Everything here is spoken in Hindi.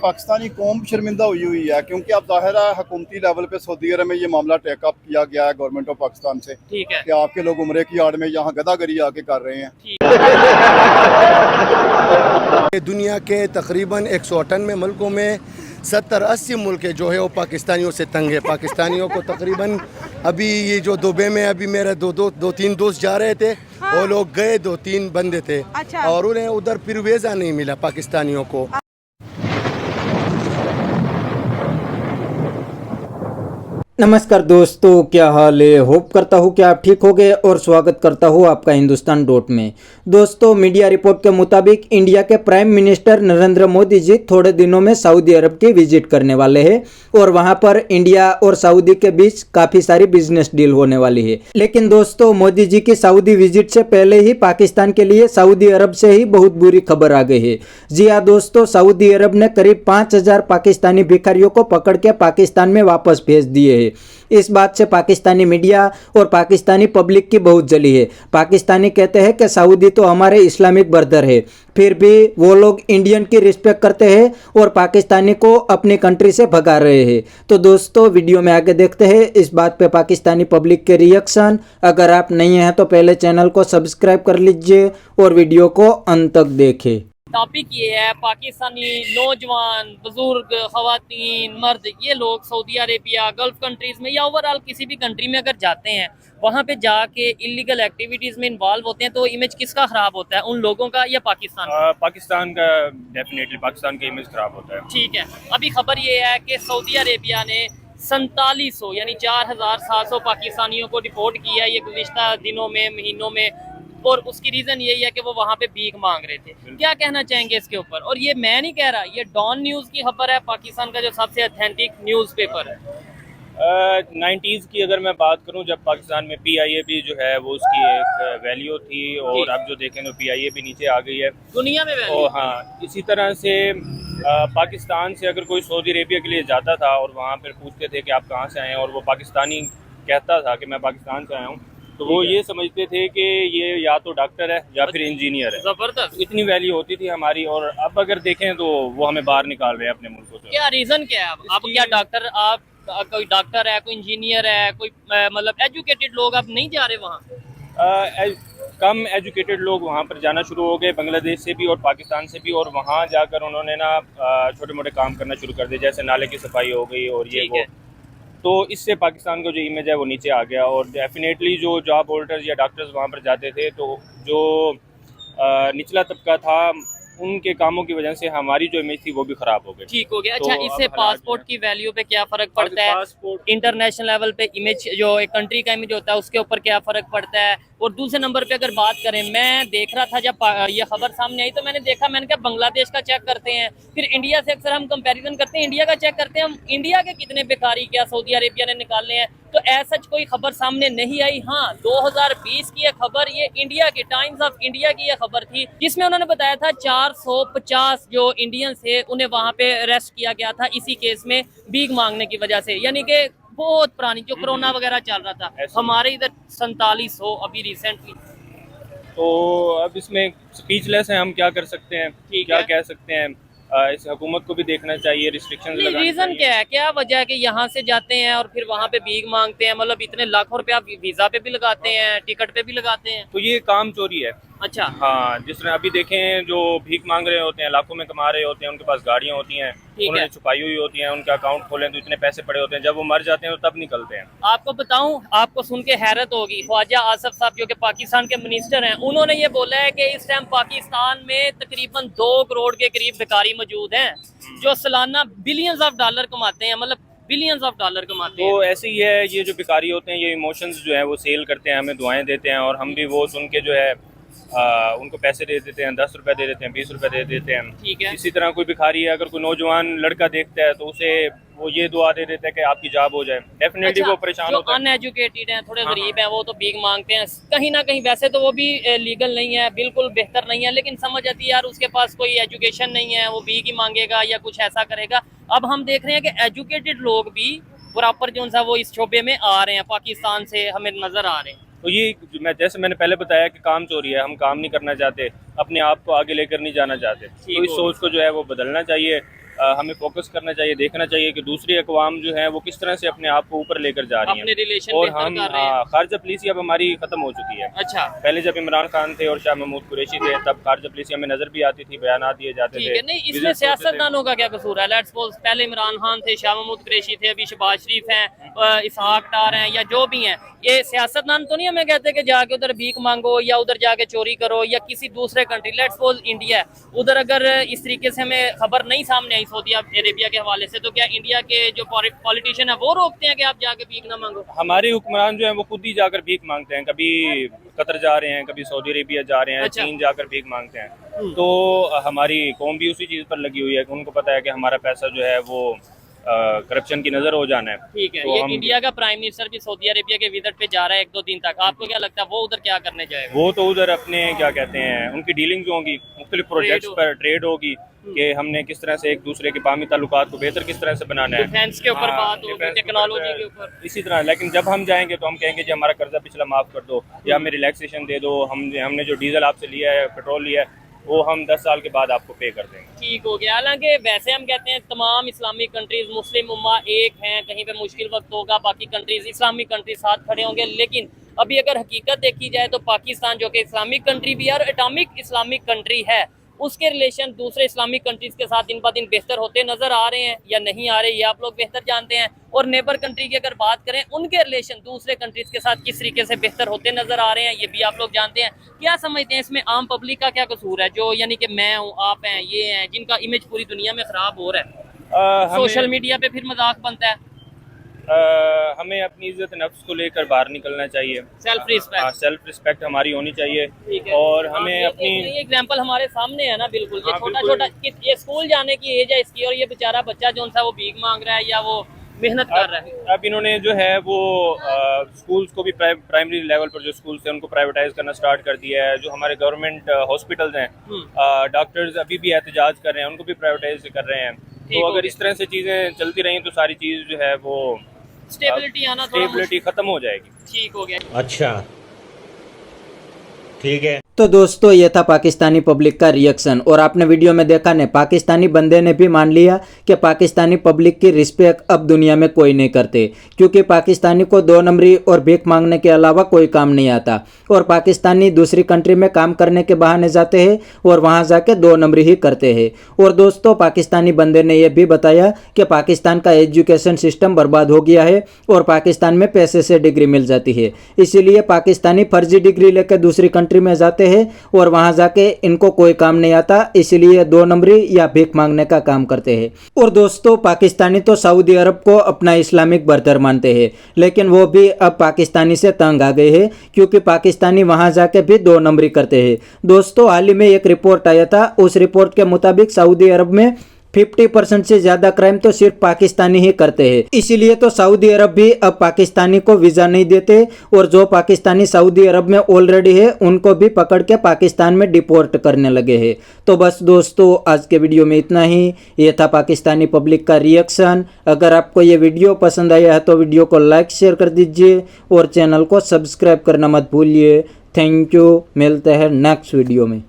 पाकिस्तानी कौम शर्मिंदा हुई है क्योंकि अब ज़ाहिर है हुकूमती लेवल पे सऊदी अरब में ये मामला टेकअप किया गया है गवर्नमेंट ऑफ पाकिस्तान से। ठीक है कि आपके लोग उम्रे की आड़ में यहाँ गदागरी आके कर रहे हैं। दुनिया के तकरीबन 158 मुल्कों में 70-80 मुल्क जो है वो पाकिस्तानियों से तंग है। पाकिस्तानियों को तकरीबन अभी ये जो दुबई में अभी मेरे दो तीन दोस्त जा रहे थे। हाँ। वो लोग गए, 2-3 बंदे थे। अच्छा। और उन्हें उधर फिर वीज़ा नहीं मिला पाकिस्तानियों को। नमस्कार दोस्तों, क्या हाल है। होप करता हूँ कि आप ठीक होंगे और स्वागत करता हूँ आपका हिंदुस्तान डॉट में। दोस्तों, मीडिया रिपोर्ट के मुताबिक इंडिया के प्राइम मिनिस्टर नरेंद्र मोदी जी थोड़े दिनों में सऊदी अरब की विजिट करने वाले हैं और वहां पर इंडिया और सऊदी के बीच काफ़ी सारी बिजनेस डील होने वाली है। लेकिन दोस्तों, मोदी जी की सऊदी विजिट से पहले ही पाकिस्तान के लिए सऊदी अरब से ही बहुत बुरी खबर आ गई है। जी हाँ दोस्तों, सऊदी अरब ने करीब 5000 पाकिस्तानी भिखारियों को पकड़ के पाकिस्तान में वापस भेज दिए है। इस बात से पाकिस्तानी मीडिया और पाकिस्तानी पब्लिक की बहुत जली है। पाकिस्तानी कहते हैं कि सऊदी तो हमारे इस्लामिक ब्रदर है, फिर भी वो लोग इंडियन की रिस्पेक्ट करते हैं और पाकिस्तानी को अपनी कंट्री से भगा रहे हैं। तो दोस्तों, वीडियो में आगे देखते हैं इस बात पे पाकिस्तानी पब्लिक के रिएक्शन। अगर आप नहीं हैं तो पहले चैनल को सब्सक्राइब कर लीजिए और वीडियो को अंत तक देखें। टॉपिक ये है, पाकिस्तानी नौजवान, बुजुर्ग, खवातीन, मर्द, ये लोग सऊदी अरेबिया, गल्फ कंट्रीज में या ओवरऑल किसी भी कंट्री में अगर जाते हैं, वहाँ पे जाके इलीगल एक्टिविटीज में इन्वॉल्व होते हैं, तो इमेज किसका खराब होता है, उन लोगों का या पाकिस्तान का? पाकिस्तान का डेफिनेटली पाकिस्तान का इमेज खराब होता है। ठीक है, अभी खबर ये है कि सऊदी अरेबिया ने 4700 यानी 4700 पाकिस्तानियों को रिपोर्ट किया है ये गुज़िश्ता दिनों में, महीनों में, और उसकी रीजन यही है कि वो वहाँ पे भीख मांग रहे थे। क्या कहना चाहेंगे इसके ऊपर? और ये मैं नहीं कह रहा, ये डॉन न्यूज़ की खबर है, पाकिस्तान का जो सबसे ऑथेंटिक न्यूज़पेपर है। 90s की अगर मैं बात करूं, जब पाकिस्तान में PIA जो है वो उसकी एक वैल्यू थी, और अब जो देखें तो PIA नीचे आ गई है दुनिया में वैल्यू। और हाँ, इसी तरह से पाकिस्तान से अगर कोई सऊदी अरेबिया के लिए जाता था और वहाँ पर पूछते थे कि आप कहाँ से आए हैं, और वो पाकिस्तानी कहता था कि मैं पाकिस्तान से आया हूँ, तो वो ये समझते थे कि ये या तो डॉक्टर है या फिर इंजीनियर है। जबरदस्त, इतनी वैल्यू होती थी हमारी। और अब अगर देखें तो वो हमें बाहर निकाल रहे हैं अपने मुल्कों से। क्या रीजन क्या है? अब क्या डॉक्टर, आप कोई डॉक्टर है, कोई इंजीनियर है, कोई मतलब एजुकेटेड लोग अब नहीं जा रहे वहाँ? कम एजुकेटेड लोग वहाँ पर जाना शुरू हो गए, बांग्लादेश से भी और पाकिस्तान से भी, और वहाँ जाकर उन्होंने ना छोटे मोटे काम करना शुरू कर दिए, जैसे नाले की सफाई हो गई और ये वो। तो इससे पाकिस्तान का जो इमेज है वो नीचे आ गया। और डेफिनेटली जो जॉब होल्डर्स या डॉक्टर्स वहाँ पर जाते थे, तो जो निचला तबका था, उनके कामों की वजह से हमारी जो इमेज थी वो भी खराब हो गई। ठीक हो गया। तो अच्छा, इससे पासपोर्ट की वैल्यू पे क्या फर्क पड़ता है? इंटरनेशनल लेवल पे इमेज, जो एक कंट्री का इमेज होता है, उसके ऊपर क्या फर्क पड़ता है? और दूसरे नंबर पे अगर बात करें, मैं देख रहा था जब ये खबर सामने आई तो मैंने कहा बांग्लादेश का चेक करते हैं, फिर इंडिया से अक्सर हम कंपैरिजन करते हैं, इंडिया का चेक करते हैं हम, इंडिया के कितने भिखारी क्या सऊदी अरेबिया ने निकालने हैं, तो ऐसा कोई खबर सामने नहीं आई। हाँ, 2020 की ये खबर, ये इंडिया की टाइम्स ऑफ इंडिया की ये खबर थी, जिसमें उन्होंने बताया था 450 जो इंडियन थे उन्हें वहां पे अरेस्ट किया गया था इसी केस में, भीख मांगने की वजह से। यानी कि बहुत पुरानी, जो कोरोना वगैरह चल रहा था, हमारे इधर 4700 अभी रिसेंटली। तो अब इसमें स्पीचलेस हैं, हम क्या कर सकते हैं, क्या कह सकते हैं। इस हुकूमत को भी देखना चाहिए, रिस्ट्रिक्शन लगानी चाहिए। रीजन क्या है, क्या वजह है कि यहाँ से जाते हैं और फिर वहाँ पे भीख मांगते हैं? मतलब इतने लाखों रुपया वीजा पे भी लगाते हैं, टिकट पे भी लगाते हैं, तो ये काम चोरी है। अच्छा हाँ, जिस तरह अभी देखें, जो भीख मांग रहे होते हैं, लाखों में कमा रहे होते हैं, उनके पास गाड़ियाँ होती हैं, उन्होंने छुपाई हुई होती हैं, उनका अकाउंट खोलें तो इतने पैसे पड़े होते हैं, जब वो मर जाते हैं तो तब निकलते हैं। आपको बताऊं, आपको सुन के हैरत होगी, ख्वाजा आसिफ साहब जो कि पाकिस्तान के मिनिस्टर हैं, उन्होंने ये बोला है कि इस टाइम पाकिस्तान में तकरीबन 2 करोड़ के करीब भिखारी मौजूद हैं जो सालाना बिलियंस ऑफ डॉलर कमाते हैं, मतलब बिलियंस ऑफ डॉलर कमाते हैं। तो ऐसे ही है, ये जो भिखारी होते हैं ये इमोशंस जो है वो सेल करते हैं, हमें दुआएं देते हैं, और हम भी वो सुन के जो है उनको पैसे दे देते हैं, 10 रुपए दे देते हैं, 20 रुपए दे देते हैं। ठीक है। इसी तरह कोई भिखारी है, अगर कोई नौजवान लड़का देखता है तो उसे वो ये दुआ दे देता है कि आपकी जॉब हो जाए। डेफिनेटली वो परेशान होता है। जो अनएजुकेटेड हैं, थोड़े गरीब हैं, वो तो भीख मांगते हैं कहीं ना कहीं। वैसे तो वो भी लीगल नहीं है, बिल्कुल बेहतर नहीं है, लेकिन समझ आती है यार उसके पास कोई एजुकेशन नहीं है, वो भीख ही मांगेगा या कुछ ऐसा करेगा। अब हम देख रहे हैं कि एजुकेटेड लोग भी प्रॉपर जो सा वो इस शोबे में आ रहे हैं, पाकिस्तान से हमें नजर आ रहे हैं। तो ये जैसे मैंने पहले बताया कि काम चोरी है, हम काम नहीं करना चाहते, अपने आप को आगे लेकर नहीं जाना चाहते, तो इस सोच को जो है वो बदलना चाहिए। हमें फोकस करना चाहिए, देखना चाहिए कि दूसरी अक़वाम जो है वो किस तरह से अपने आप को ऊपर लेकर जा रही अपने हैं रिलेशन और बेहतर हम कर रहे हैं। खारजा पॉलिसी अब हमारी ख़त्म हो चुकी है। अच्छा, पहले जब इमरान खान थे और शाह महमूद कुरैशी थे तब खारजा पॉलिसी हमें नज़र भी आती थी, बयान दिए जाते ठीक थे। है। नहीं, इसमें सियासतदानों का क्या कसूर है? लेट्स सपोज पहले इमरान खान थे, शाह महमूद कुरैशी थे, अभी शहबाज शरीफ हैं, इसहाक डार हैं, या जो भी हैं, ये सियासतदान तो नहीं हमें कहते कि जाके उधर भीख मांगो या उधर जाके चोरी करो या किसी दूसरे कंट्री, लेट्स सपोज इंडिया है, उधर अगर इस तरीके से हमें खबर नहीं सामने आई सऊदी अरेबिया के हवाले से, तो क्या इंडिया के जो पॉलिटिशियन है वो रोकते हैं कि आप जाके भीख ना मांगो? हमारे हुक्मरान जो हैं वो खुद ही जाकर भीख मांगते हैं, कभी कतर जा रहे हैं, कभी सऊदी अरेबिया जा रहे हैं, अच्छा। चीन जाकर भीख मांगते हैं। तो हमारी कौम भी उसी चीज़ पर लगी हुई है कि उनको पता है कि हमारा पैसा जो है वो करप्शन की नज़र हो जाना है। ठीक है। तो ये हम इंडिया का प्राइम मिनिस्टर भी सऊदी अरेबिया के विजिट पे जा रहा है 1-2 दिन तक, आपको क्या लगता है वो उधर क्या करने जाएगा? वो तो उधर अपने क्या कहते हैं उनकी डीलिंग्स होंगी, मुख्तलिफ प्रोजेक्ट्स पर ट्रेड होगी कि हमने किस तरह से एक दूसरे के बाहमी ताल्लुकात को बेहतर किस तरह से बनाना है, डिफेंस के ऊपर बात होगी, डिफेंस टेक्नोलॉजी के ऊपर। इसी तरह। लेकिन जब हम जाएंगे तो हम कहेंगे जी हमारा कर्जा पिछला माफ़ कर दो या हमें रिलैक्सेशन दे दो, हमने जो डीजल आपसे लिया है, पेट्रोल लिया है, वो हम 10 साल के बाद आपको पे कर देंगे। ठीक हो गया। हालांकि वैसे हम कहते हैं तमाम इस्लामिक कंट्रीज, मुस्लिम उम्मा एक हैं, कहीं पे मुश्किल वक्त होगा बाकी कंट्रीज, इस्लामिक कंट्रीज साथ खड़े होंगे, लेकिन अभी अगर हकीकत देखी जाए तो पाकिस्तान जो कि इस्लामिक कंट्री भी है और एटॉमिक इस्लामिक कंट्री है, उसके रिलेशन दूसरे इस्लामिक कंट्रीज के साथ दिन ब दिन बेहतर होते नजर आ रहे हैं या नहीं आ रहे, ये आप लोग बेहतर जानते हैं। और नेबर कंट्री की अगर बात करें, उनके रिलेशन दूसरे कंट्रीज के साथ किस तरीके से बेहतर होते नजर आ रहे हैं, ये भी आप लोग जानते हैं। क्या समझते हैं इसमें आम पब्लिक का क्या कसूर है, जो यानी कि मैं हूँ, आप हैं, ये हैं, जिनका इमेज पूरी दुनिया में खराब हो रहा है? सोशल मीडिया पे फिर मजाक बनता है। हमें अपनी इज्जत नफ्स को लेकर बाहर निकलना चाहिए, सेल्फ रिस्पेक्ट हमारी होनी चाहिए। ठीक है। और हमें अपनी एग्जांपल हमारे सामने है ना, बिल्कुल ये हाँ, छोटा बिल्कुल। छोटा ये स्कूल जाने की एज है इसकी, और ये बेचारा बच्चा जो सा वो भीख मांग रहा है या वो मेहनत कर रहा है। अब इन्होंने जो है वो स्कूल्स को भी प्राइमरी लेवल पर जो स्कूल्स हैं उनको प्राइवेटाइज करना स्टार्ट कर दिया है। जो हमारे गवर्नमेंट हॉस्पिटल्स हैं, डॉक्टर्स अभी भी एहतजाज कर रहे हैं, उनको भी प्राइवेटाइज कर रहे हैं। तो अगर इस तरह से चीज़ें चलती रही तो सारी चीज़ जो है वो स्टेबिलिटी आना थोड़ा स्टेबिलिटी खत्म हो जाएगी। ठीक हो गया। अच्छा, ठीक है। तो दोस्तों ये था पाकिस्तानी पब्लिक का रिएक्शन, और आपने वीडियो में देखा ने पाकिस्तानी बंदे ने भी मान लिया कि पाकिस्तानी पब्लिक की रिस्पेक्ट अब दुनिया में कोई नहीं करते, क्योंकि पाकिस्तानी को 2 नंबरी और भीख मांगने के अलावा कोई काम नहीं आता, और पाकिस्तानी दूसरी कंट्री में काम करने के बहाने जाते हैं और वहाँ जाके 2 नंबरी ही करते हैं। और दोस्तों पाकिस्तानी बंदे ने यह भी बताया कि पाकिस्तान का एजुकेशन सिस्टम बर्बाद हो गया है और पाकिस्तान में पैसे से डिग्री मिल जाती है, इसीलिए पाकिस्तानी फर्जी डिग्री लेकर दूसरी कंट्री में जाते हैं और वहां जाके इनको कोई काम नहीं आता, इसलिए 2 नंबरी या भीख मांगने का काम करते हैं। और दोस्तों पाकिस्तानी तो सऊदी अरब को अपना इस्लामिक ब्रदर मानते हैं, लेकिन वो भी अब पाकिस्तानी से तंग आ गए हैं, क्योंकि पाकिस्तानी वहां जाके भी 2 नंबरी करते हैं। दोस्तों हाल ही में एक रिपोर्ट आया था, उस रिपोर्ट के मुताबिक सऊदी अरब में 50% से ज्यादा क्राइम तो सिर्फ पाकिस्तानी ही करते हैं, इसीलिए तो सऊदी अरब भी अब पाकिस्तानी को वीजा नहीं देते, और जो पाकिस्तानी सऊदी अरब में ऑलरेडी है उनको भी पकड़ के पाकिस्तान में डिपोर्ट करने लगे हैं। तो बस दोस्तों आज के वीडियो में इतना ही। ये था पाकिस्तानी पब्लिक का रिएक्शन। अगर आपको ये वीडियो पसंद आया है तो वीडियो को लाइक शेयर कर दीजिए और चैनल को सब्सक्राइब करना मत भूलिए। थैंक यू, मिलते हैं नेक्स्ट वीडियो में।